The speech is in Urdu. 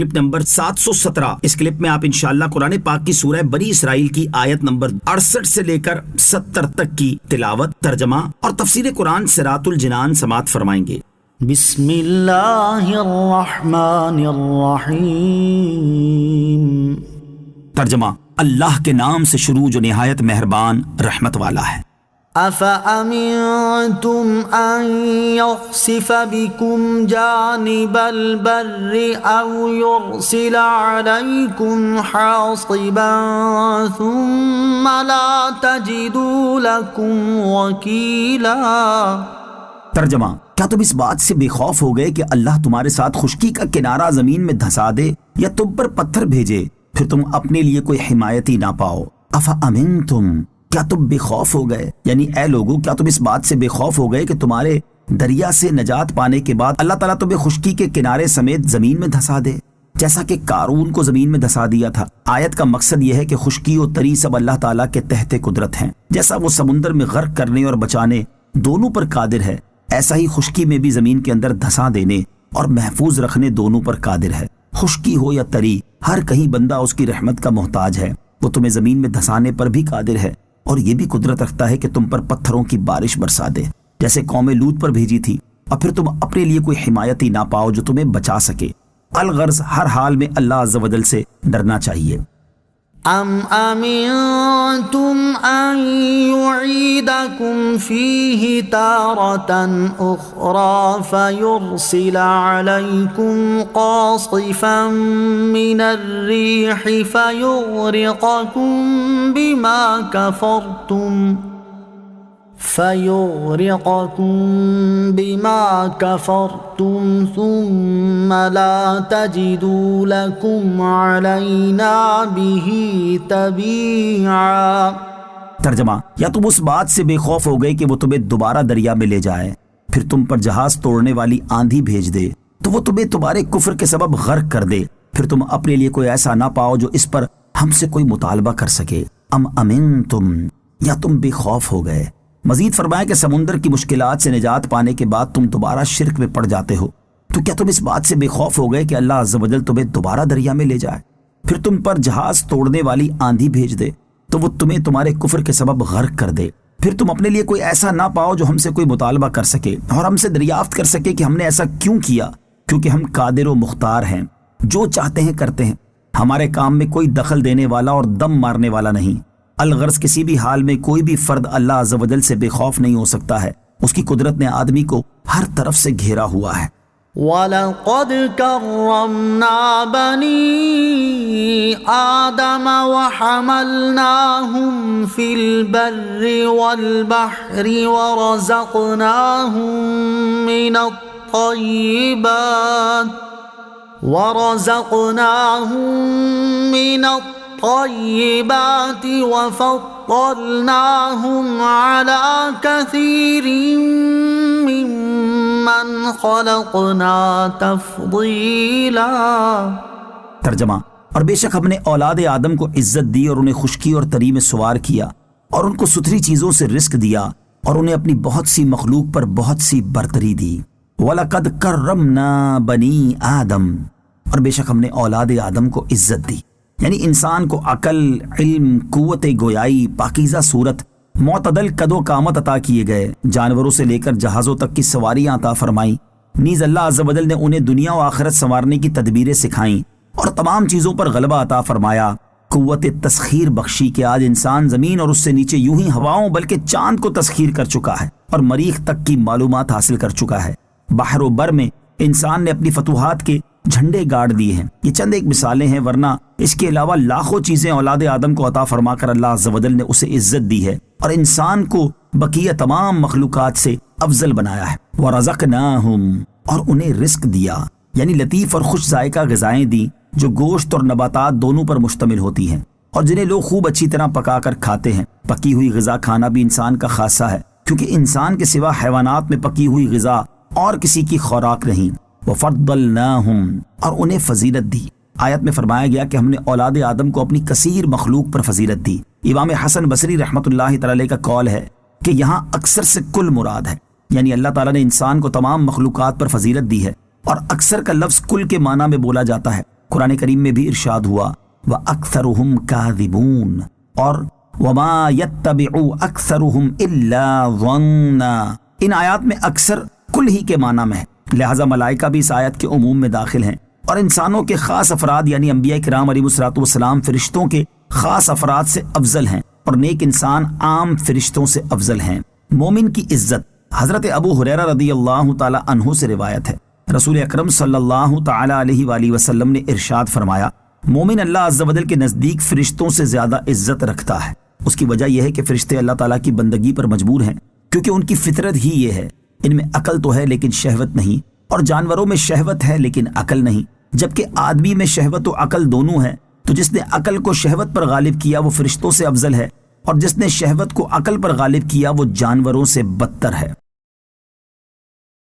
Clip number 717۔ اس کلپ میں آپ انشاءاللہ قرآن پاک کی سورہ بنی اسرائیل کی آیت نمبر 68 سے لے کر 70 تک کی تلاوت، ترجمہ اور تفسیر قرآن صراط الجنان سماعت فرمائیں گے۔ بسم اللہ الرحمن الرحیم۔ ترجمہ: اللہ کے نام سے شروع جو نہایت مہربان رحمت والا ہے۔ افأمنتم ان يخسف بكم جانب البر او يرسل عليكم حاصبا ثم لا تجدوا لكم وكيلا۔ ترجمہ: کیا تم اس بات سے بے خوف ہو گئے کہ اللہ تمہارے ساتھ خشکی کا کنارہ زمین میں دھسا دے یا تم پر پتھر بھیجے پھر تم اپنے لیے کوئی حمایتی نہ پاؤ؟ افأمنتم، کیا تم بے خوف ہو گئے، یعنی اے لوگو کیا تم اس بات سے بے خوف ہو گئے کہ تمہارے دریا سے نجات پانے کے بعد اللہ تعالیٰ تمہیں خشکی کے کنارے سمیت زمین میں دھسا دے، جیسا کہ قارون کو زمین میں دھسا دیا تھا۔ آیت کا مقصد یہ ہے کہ خشکی و تری سب اللہ تعالیٰ کے تحت قدرت ہیں۔ جیسا وہ سمندر میں غرق کرنے اور بچانے دونوں پر قادر ہے، ایسا ہی خشکی میں بھی زمین کے اندر دھسا دینے اور محفوظ رکھنے دونوں پر قادر ہے۔ خشکی ہو یا تری، ہر کہیں بندہ اس کی رحمت کا محتاج ہے۔ وہ تمہیں زمین میں دھسانے پر بھی قادر ہے اور یہ بھی قدرت رکھتا ہے کہ تم پر پتھروں کی بارش برسا دے، جیسے قوم لوط پر بھیجی تھی، اور پھر تم اپنے لیے کوئی حمایتی نہ پاؤ جو تمہیں بچا سکے۔ الغرض ہر حال میں اللہ عز و جل سے ڈرنا چاہیے۔ ام امنتم ان يعيدكم فيه تارة اخرى فيرسل عليكم قاصفا من الريح فيغرقكم بما كفرتم ثم لا تجدوا لكم علينا به تبيعا۔ ترجمہ: یا تم اس بات سے بے خوف ہو گئے کہ وہ تمہیں دوبارہ دریا میں لے جائے، پھر تم پر جہاز توڑنے والی آندھی بھیج دے تو وہ تمہیں تمہارے کفر کے سبب غرق کر دے، پھر تم اپنے لیے کوئی ایسا نہ پاؤ جو اس پر ہم سے کوئی مطالبہ کر سکے۔ ام امنتم، یا تم بے خوف ہو گئے۔ مزید فرمایا کہ سمندر کی مشکلات سے نجات پانے کے بعد تم دوبارہ شرک میں پڑ جاتے ہو، تو کیا تم اس بات سے بے خوف ہو گئے کہ اللہ عز و جل تمہیں دوبارہ دریا میں لے جائے، پھر تم پر جہاز توڑنے والی آندھی بھیج دے تو وہ تمہیں تمہارے کفر کے سبب غرق کر دے، پھر تم اپنے لیے کوئی ایسا نہ پاؤ جو ہم سے کوئی مطالبہ کر سکے اور ہم سے دریافت کر سکے کہ ہم نے ایسا کیوں کیا، کیونکہ ہم قادر و مختار ہیں، جو چاہتے ہیں کرتے ہیں، ہمارے کام میں کوئی دخل دینے والا اور دم مارنے والا نہیں۔ الغرض کسی بھی حال میں کوئی بھی فرد اللہ عز و جل سے بے خوف نہیں ہو سکتا ہے، اس کی قدرت نے آدمی کو ہر طرف سے گھیرا ہوا ہے۔ وَلَقَدْ كَرَّمْنَا بَنِي آدَمَ وَحَمَلْنَاهُمْ فِي الْبَرِّ وَالْبَحْرِ وَرَزَقْنَاهُمْ مِنَ الطَّيِّبَاتِ وَفَضَّلْنَاهُمْ عَلَى كَثِيرٍ مِّمَّنْ خَلَقْنَا تَفْضِيلًا۔ ترجمہ: اور بے شک ہم نے اولاد آدم کو عزت دی اور انہیں خشکی اور تری میں سوار کیا اور ان کو ستھری چیزوں سے رزق دیا اور انہیں اپنی بہت سی مخلوق پر بہت سی برتری دی۔ وَلَقَدْ كَرَّمْنَا بَنِي آدم، اور بے شک ہم نے اولاد آدم کو عزت دی، یعنی انسان کو عقل، علم، قوت گویائی، پاکیزہ صورت، معتدل قد و قامت عطا کیے گئے، جانوروں سے لے کر جہازوں تک کی سواریاں عطا فرمائیں، نیز اللہ عز و جل نے انہیں دنیا و آخرت سنوارنے کی تدبیریں سکھائیں اور تمام چیزوں پر غلبہ عطا فرمایا، قوت تسخیر بخشی کہ آج انسان زمین اور اس سے نیچے یوں ہی ہواؤں بلکہ چاند کو تسخیر کر چکا ہے اور مریخ تک کی معلومات حاصل کر چکا ہے۔ بحر و بر میں انسان نے اپنی فتوحات کے جھنڈے گاڑ دیے ہیں۔ یہ چند ایک مثالیں ہیں، ورنہ اس کے علاوہ لاکھوں چیزیں اولاد آدم کو عطا فرما کر اللہ عز و جل نے اسے عزت دی ہے اور انسان کو بقیہ تمام مخلوقات سے افضل بنایا ہے۔ وَرَزَقْنَاهُمْ، اور انہیں رزق دیا، یعنی لطیف اور خوش ذائقہ غذائیں دیں جو گوشت اور نباتات دونوں پر مشتمل ہوتی ہیں اور جنہیں لوگ خوب اچھی طرح پکا کر کھاتے ہیں۔ پکی ہوئی غذا کھانا بھی انسان کا خاصہ ہے، کیونکہ انسان کے سوا حیوانات میں پکی ہوئی غذا اور کسی کی خوراک نہیں۔ وَفَضَّلْنَاهُمْ، اور انہیں فضیلت دی۔ آیت میں فرمایا گیا کہ ہم نے اولاد آدم کو اپنی کثیر مخلوق پر فضیلت دی۔ امام حسن بصری رحمۃ اللہ تعالی کا قول ہے کہ یہاں اکثر سے کل مراد ہے، یعنی اللہ تعالیٰ نے انسان کو تمام مخلوقات پر فضیلت دی ہے، اور اکثر کا لفظ کل کے معنی میں بولا جاتا ہے، قرآن کریم میں بھی ارشاد ہوا وَأَكْثَرُهُمْ كَاذِبُونَ اور وَمَا يَتَّبِعُ أَكْثَرُهُمْ إِلَّا ظَنًّا۔ ان آیات میں اکثر کل ہی کے معنی میں ہے، لہٰذا ملائکہ بھی اس آیت کے عموم میں داخل ہیں، اور انسانوں کے خاص افراد یعنی انبیاء کرام علیہ الصلوۃ والسلام فرشتوں کے خاص افراد سے افضل ہیں، اور نیک انسان عام فرشتوں سے افضل ہیں۔ مومن کی عزت حضرت ابو ہریرہ رضی اللہ تعالی عنہ سے روایت ہے، رسول اکرم صلی اللہ تعالی علیہ وآلہ وسلم نے ارشاد فرمایا مومن اللہ عز و جل کے نزدیک فرشتوں سے زیادہ عزت رکھتا ہے۔ اس کی وجہ یہ ہے کہ فرشتے اللہ تعالیٰ کی بندگی پر مجبور ہیں، کیونکہ ان کی فطرت ہی یہ ہے، ان میں عقل تو ہے لیکن شہوت نہیں، اور جانوروں میں شہوت ہے لیکن عقل نہیں، جبکہ آدمی میں شہوت و عقل دونوں ہیں، تو جس نے عقل کو شہوت پر غالب کیا وہ فرشتوں سے افضل ہے، اور جس نے شہوت کو عقل پر غالب کیا وہ جانوروں سے بدتر ہے۔